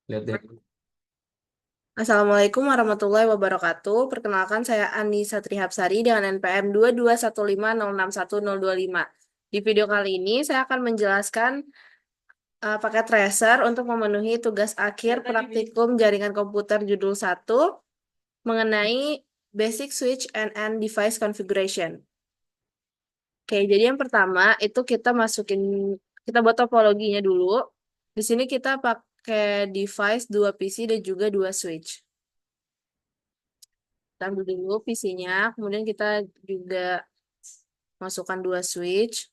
Lihat deh. Assalamualaikum warahmatullahi wabarakatuh. Perkenalkan saya Anissa Trihapsari dengan NPM 2215061025. Di video kali ini saya akan menjelaskan paket tracer untuk memenuhi tugas akhir praktikum jaringan komputer judul 1 mengenai Basic Switch and End Device Configuration. Oke, jadi yang pertama itu kita buat topologinya dulu. Di sini kita pakai device 2 PC dan juga 2 switch. Kita ambil dulu PC-nya, kemudian kita juga masukkan 2 switch.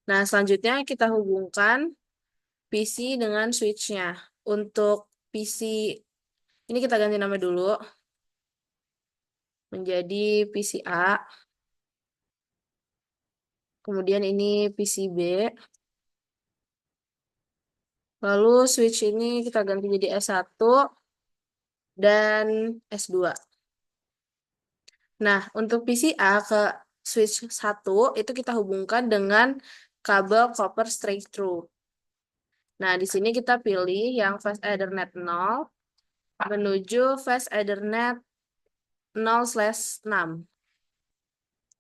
Nah, selanjutnya kita hubungkan PC dengan switch-nya. Untuk PC, ini kita ganti nama dulu menjadi PC A. Kemudian ini PC B. Lalu switch ini kita ganti jadi S1 dan S2. Nah, untuk PC A ke switch 1 itu kita hubungkan dengan kabel copper straight through. Nah, di sini kita pilih yang fast Ethernet 0 menuju fast Ethernet 0/6.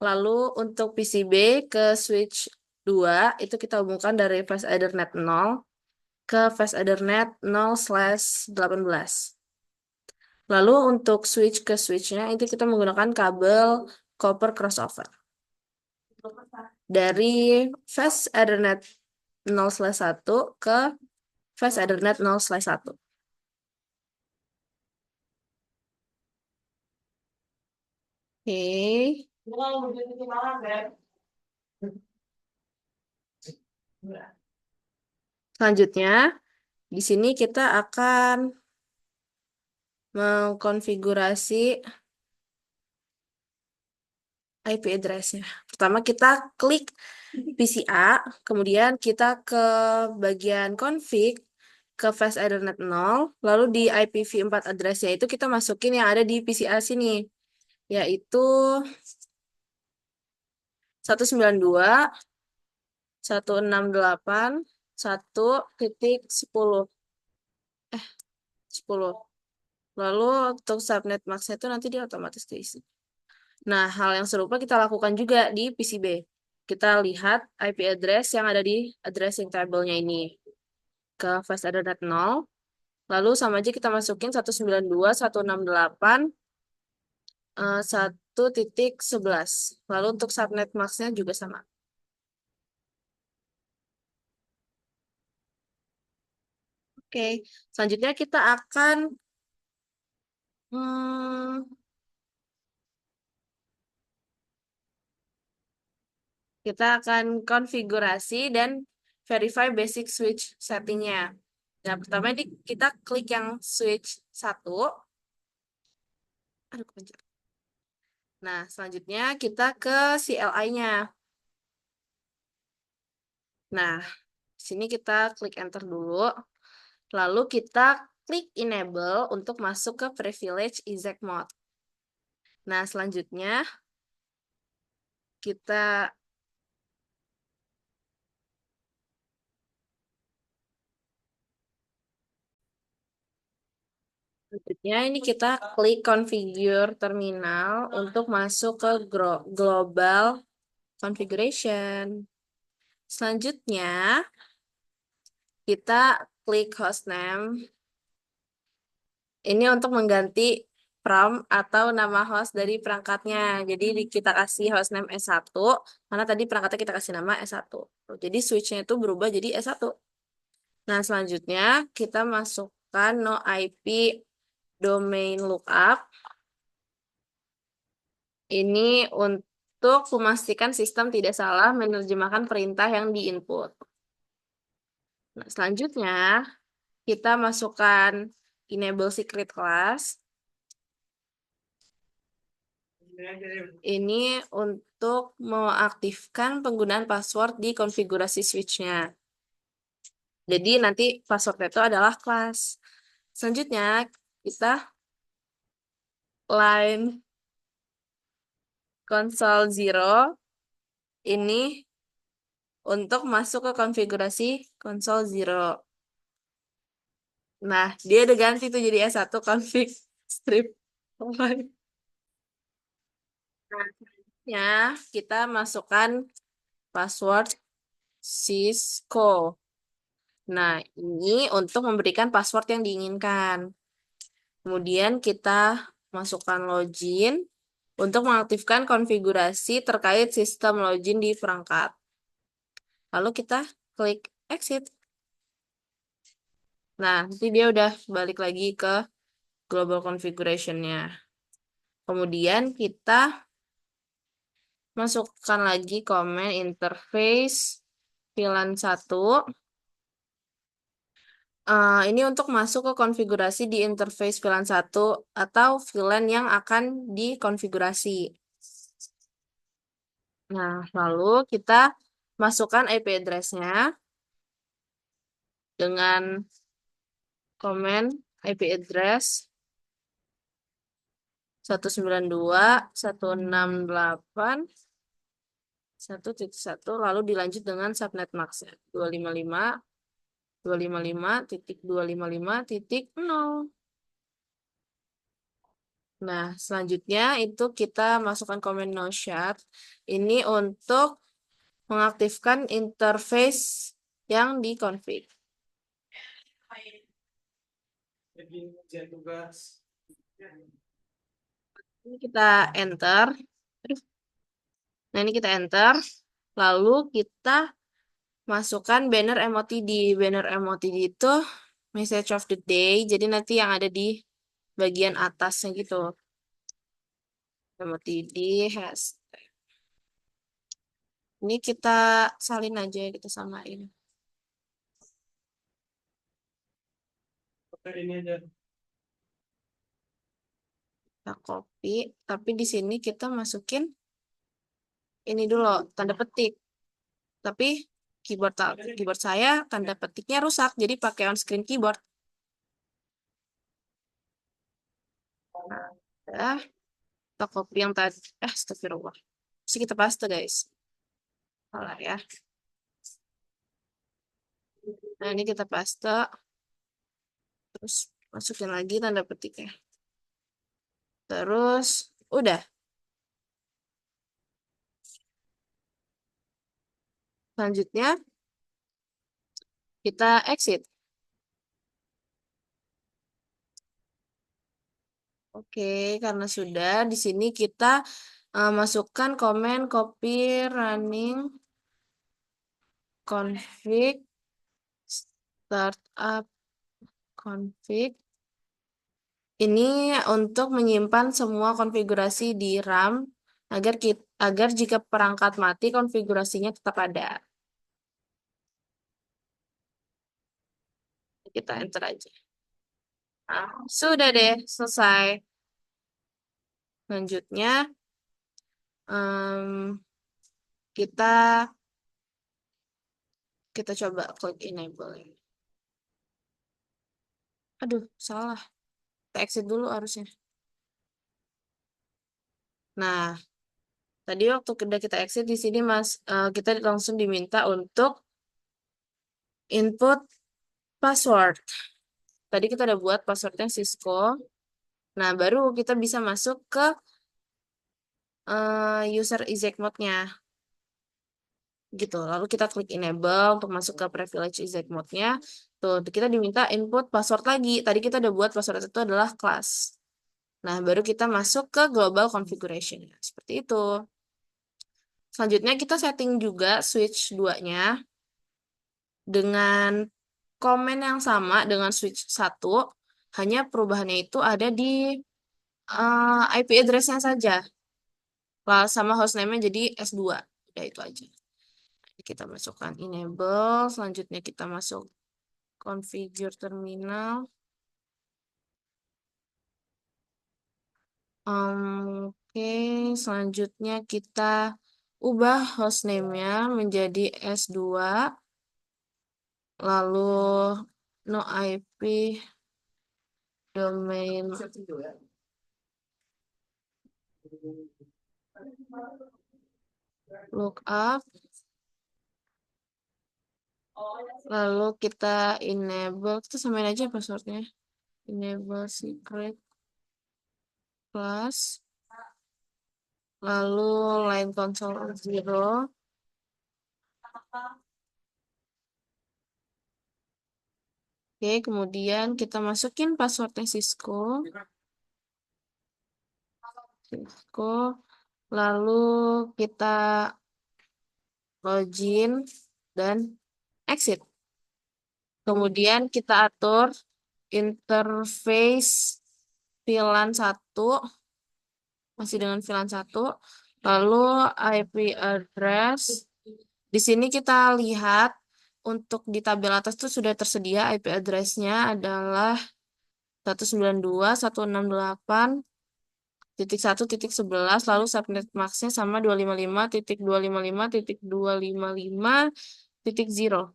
Lalu untuk PCB ke switch 2 itu kita hubungkan dari fast Ethernet 0 ke fast Ethernet 0/18. Lalu untuk switch ke switchnya itu kita menggunakan kabel copper crossover. Dari fast Ethernet 0/1 ke fast Ethernet 0/1. Oke. Selanjutnya, di sini kita akan mengkonfigurasi IP address-nya. Pertama kita klik PCA, kemudian kita ke bagian config, ke fast Ethernet 0, lalu di IPv4 address-nya itu kita masukin yang ada di PCA sini, yaitu 192.168.1.10. 10. Lalu untuk subnet max-nya itu nanti dia otomatis keisi. Nah, hal yang serupa kita lakukan juga di PCB. Kita lihat IP address yang ada di addressing table-nya ini ke fast Ethernet 0. Lalu sama aja kita masukin 192.168 1.11. Lalu untuk subnet max-nya juga sama. Oke, selanjutnya kita akan hmm, konfigurasi dan verify basic switch settingnya. Nah, pertama ini kita klik yang switch 1. Aduh, kepencet. Nah, selanjutnya kita ke CLI-nya. Nah, di sini kita klik enter dulu. Lalu kita klik enable untuk masuk ke privilege exec mode. Nah, kita selanjutnya ini kita klik configure terminal untuk masuk ke global configuration. Selanjutnya, kita klik hostname. Ini untuk mengganti prompt atau nama host dari perangkatnya. Jadi kita kasih hostname S1, karena tadi perangkatnya kita kasih nama S1. Jadi switch-nya itu berubah jadi S1. Nah, selanjutnya kita masukkan no IP domain lookup. Ini untuk memastikan sistem tidak salah menerjemahkan perintah yang diinput. Nah, selanjutnya kita masukkan enable secret class. Ini untuk mengaktifkan penggunaan password di konfigurasi switch-nya. Jadi nanti passwordnya itu adalah kelas. Selanjutnya kita line console 0 ini untuk masuk ke konfigurasi konsol Zero. Nah, dia udah ganti tuh jadi S1 config strip. Nah, ya, kita masukkan password Cisco. Nah, ini untuk memberikan password yang diinginkan. Kemudian kita masukkan login untuk mengaktifkan konfigurasi terkait sistem login di perangkat. Lalu kita klik exit. Nah, nanti dia udah balik lagi ke global configuration-nya. Kemudian kita masukkan lagi komen interface VLAN 1. Ini untuk masuk ke konfigurasi di interface VLAN 1 atau VLAN yang akan dikonfigurasi. Nah, lalu kita masukkan IP address-nya dengan komen IP address 192.168.1.1 lalu dilanjut dengan subnet max-nya 255.255.255.0. Nah, selanjutnya itu kita masukkan komen no shut. Ini untuk mengaktifkan interface yang dikonfig. Ini kita enter. Nah, ini kita enter. Lalu kita masukkan banner MOTD. Banner MOTD itu message of the day. Jadi nanti yang ada di bagian atasnya gitu. MOTD hashtag. Ini kita salin aja, kita samain. Oke, ini aja. Kita copy, tapi di sini kita masukin ini dulu, tanda petik. Tapi keyboard saya tanda petiknya rusak, jadi pakai on screen keyboard. Nah, kita copy yang tadi. Astagfirullah. Terus kita paste, guys. Salah ya. Nah, ini kita paste. Terus masukin lagi tanda petiknya. Terus, udah. Selanjutnya, kita exit. Oke, karena sudah, di sini kita masukkan komen copy running config startup config. Ini untuk menyimpan semua konfigurasi di RAM agar jika perangkat mati konfigurasinya tetap ada. Kita enter aja. Nah, sudah deh, selesai. Selanjutnya kita coba klik enable. Aduh, salah. Kita exit dulu harusnya. Nah, tadi waktu kita exit di sini kita langsung diminta untuk input password. Tadi kita udah buat passwordnya Cisco. Nah, baru kita bisa masuk ke user exec mode-nya. Gitu. Lalu kita klik enable untuk masuk ke privilege exec mode-nya. Tuh, kita diminta input password lagi. Tadi kita udah buat password itu adalah class. Nah, baru kita masuk ke global configuration. Seperti itu. Selanjutnya kita setting juga switch 2-nya dengan komen yang sama dengan switch 1. Hanya perubahannya itu ada di IP address-nya saja. Sama hostname-nya jadi S2. Udah itu aja. Kita masukkan enable. Selanjutnya kita masuk configure terminal. Oke, selanjutnya kita ubah hostname-nya menjadi S2. Lalu no IP domain lookup Lalu kita enable, kita samain aja passwordnya. Enable secret plus. Lalu line console 0. Oke, kemudian kita masukin passwordnya Cisco. Lalu kita login dan exit. Kemudian kita atur interface VLAN 1, masih dengan VLAN 1. Lalu IP address. Di sini kita lihat untuk di tabel atas itu sudah tersedia IP address-nya adalah 192.168.1.11, lalu subnet max-nya sama 255.255.255.0.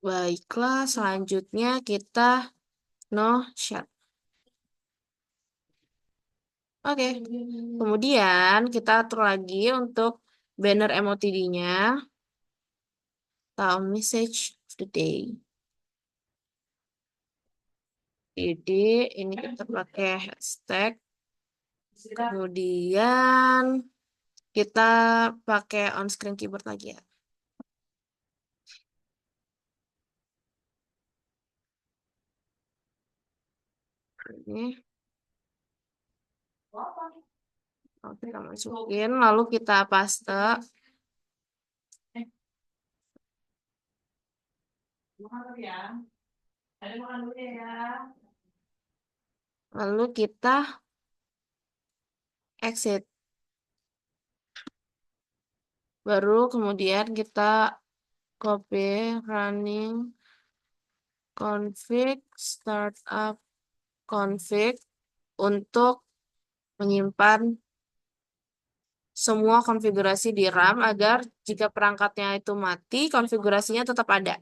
Baiklah, selanjutnya kita no chat. Oke, kemudian kita atur lagi untuk banner MOTD-nya. Tahu message of the day. Jadi ini kita pakai hashtag. Kemudian kita pakai on screen keyboard lagi ya. Ini. Oke, kita masukin, lalu kita paste. Lalu kita exit. Baru kemudian kita copy running config startup config untuk menyimpan semua konfigurasi di RAM agar jika perangkatnya itu mati, konfigurasinya tetap ada.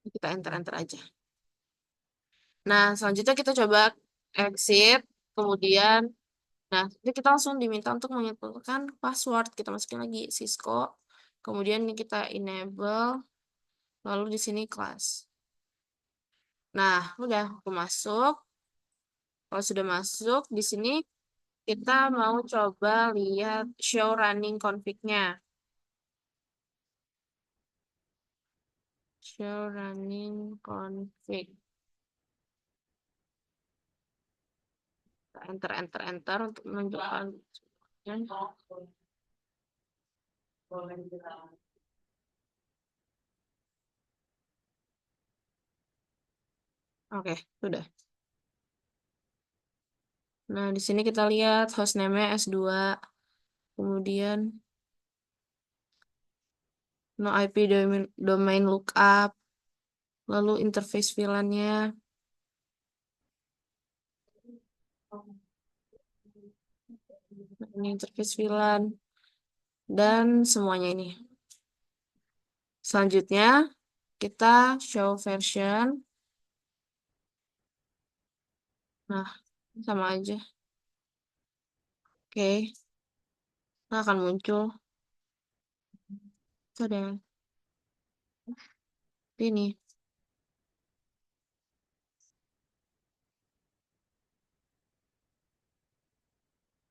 Kita enter-enter aja. Nah, selanjutnya kita coba exit, kemudian, nah, ini kita langsung diminta untuk menyentuhkan password. Kita masukin lagi Cisco, kemudian ini kita enable, lalu di sini class. Nah, udah aku masuk. Kalau sudah masuk, di sini kita mau coba lihat show running config-nya. Show running config. Enter untuk menunjukkan. Oke, sudah. Nah, di sini kita lihat hostname-nya S2. Kemudian no IP domain lookup. Lalu interface VLAN-nya. Ini interface VLAN. Dan semuanya ini. Selanjutnya, kita show version. Nah, sama aja. Oke. Nah, akan muncul. Itu ada ini.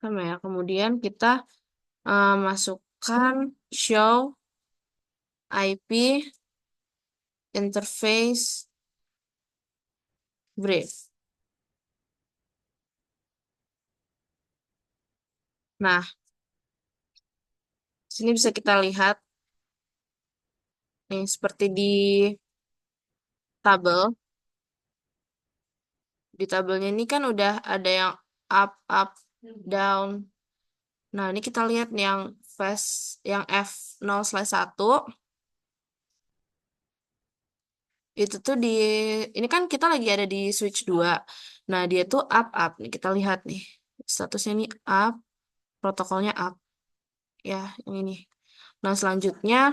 Sama ya. Kemudian kita masukkan show IP interface brief. Nah, sini bisa kita lihat nih seperti di tabel. Di tabelnya ini kan udah ada yang up, up, down. Nah, ini kita lihat nih yang yang F0/1 itu tuh ini kan kita lagi ada di switch 2. Nah, dia tuh up, up. Nih, kita lihat nih. Statusnya ini up, protokolnya up. Ya, yang ini. Nah, selanjutnya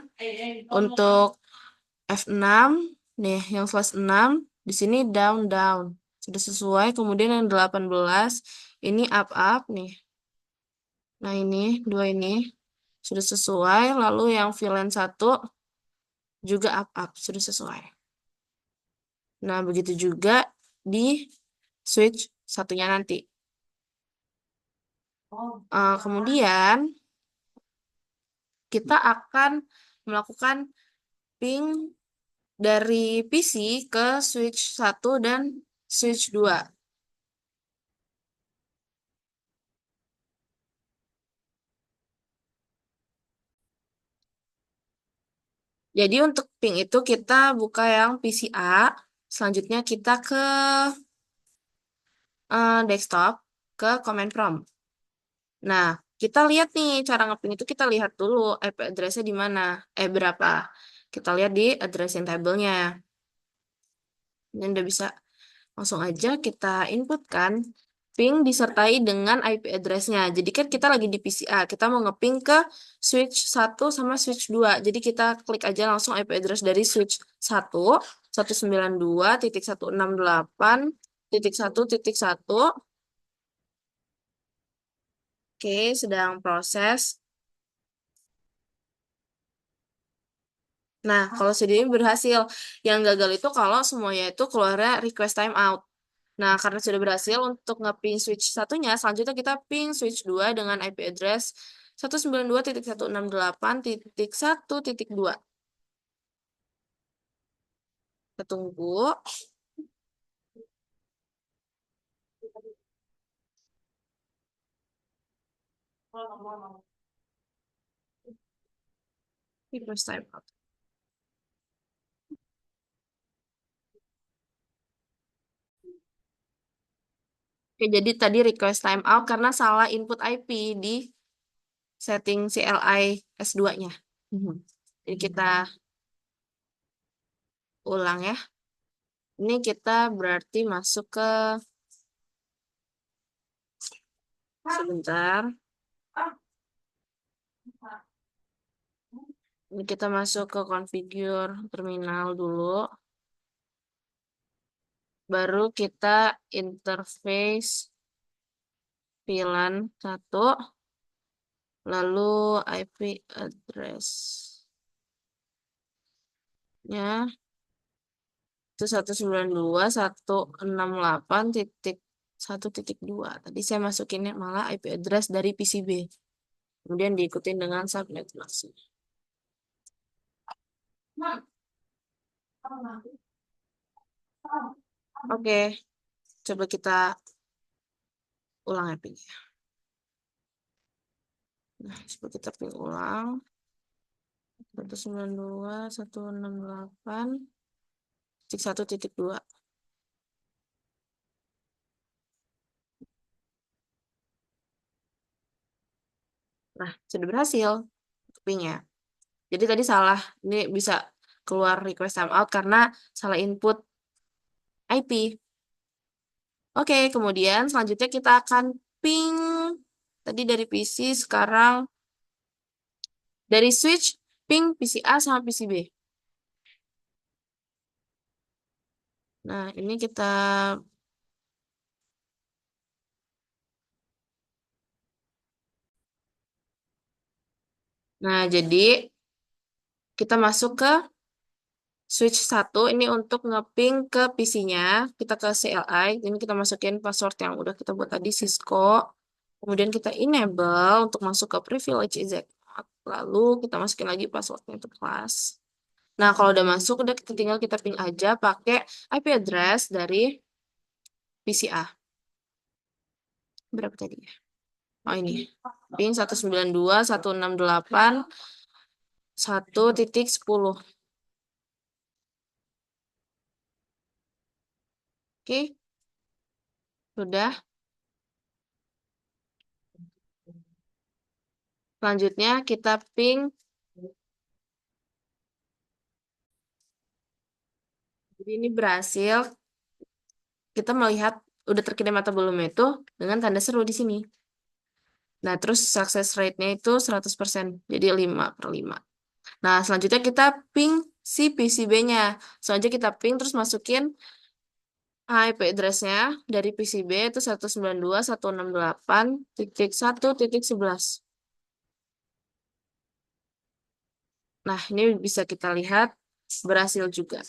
untuk F6, nih yang /6, di sini down, down. Sudah sesuai, kemudian yang 18, ini up, up nih. Nah, ini, dua ini sudah sesuai. Lalu yang VLAN 1 juga up-up, sudah sesuai. Nah, begitu juga di switch satunya nanti. Kemudian, kita akan melakukan ping dari PC ke switch 1 dan switch 2. Jadi untuk ping itu kita buka yang PCA, selanjutnya kita ke desktop, ke command prompt. Nah, kita lihat nih cara ngeping itu kita lihat dulu IP address-nya di mana, berapa. Kita lihat di addressing table-nya. Ini udah bisa langsung aja kita inputkan ping disertai dengan IP address-nya. Jadi kan kita lagi di PCA, kita mau ngeping ke switch 1 sama switch 2. Jadi kita klik aja langsung IP address dari switch 1, 192.168.1.1. Oke, sedang proses. Nah, kalau sudah ini berhasil. Yang gagal itu kalau semuanya itu keluarnya request timeout. Nah, karena sudah berhasil untuk nge-ping switch satunya, selanjutnya kita ping switch 2 dengan IP address 192.168.1.2. Kita tunggu. Request timeout. Oke, jadi tadi request timeout karena salah input IP di setting CLI S2-nya. Jadi kita ulang ya. Ini kita berarti masuk ke sebentar. Ini kita masuk ke configure terminal dulu. Baru kita interface VLAN 1. Lalu IP address-nya itu 192.168.1.2. Tadi saya masukinnya malah IP address dari PCB. Kemudian diikutin dengan subnet mask. Oke, coba kita ulang IP-nya. Nah, coba kita pilih ulang. 192.168.1.2. Nah, sudah berhasil IP-nya. Jadi tadi salah. Ini bisa keluar request timeout karena salah input IP. Oke, kemudian selanjutnya kita akan ping tadi dari PC, sekarang dari switch ping PCA sama PCB. Nah, ini kita jadi kita masuk ke switch 1 ini untuk ngeping ke PC-nya. Kita ke CLI, ini kita masukin password yang udah kita buat tadi, Cisco. Kemudian kita enable untuk masuk ke privilege exec. Lalu kita masukin lagi passwordnya untuk kelas. Nah, kalau udah masuk, udah kita tinggal kita ping aja pakai IP address dari PCA. Berapa tadi ya? Oh, ini. Ping 192.168.1.10. Oke, sudah. Selanjutnya kita ping. Jadi ini berhasil. Kita melihat udah terkirim atau belum itu dengan tanda seru di sini. Nah, terus success rate-nya itu 100%. Jadi 5/5. Nah, selanjutnya kita ping si PCB-nya. Selanjutnya kita ping terus masukin IP address-nya dari PCB itu 192.168.1.11. Nah, ini bisa kita lihat berhasil juga.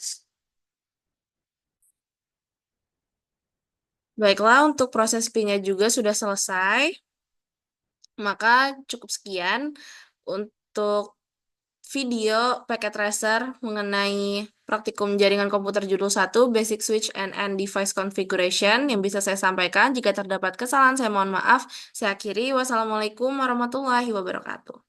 Baiklah, untuk proses P-nya juga sudah selesai. Maka cukup sekian untuk video packet tracer mengenai praktikum jaringan komputer judul 1 Basic Switch and End Device Configuration yang bisa saya sampaikan. Jika terdapat kesalahan, saya mohon maaf. Saya akhiri. Wassalamualaikum warahmatullahi wabarakatuh.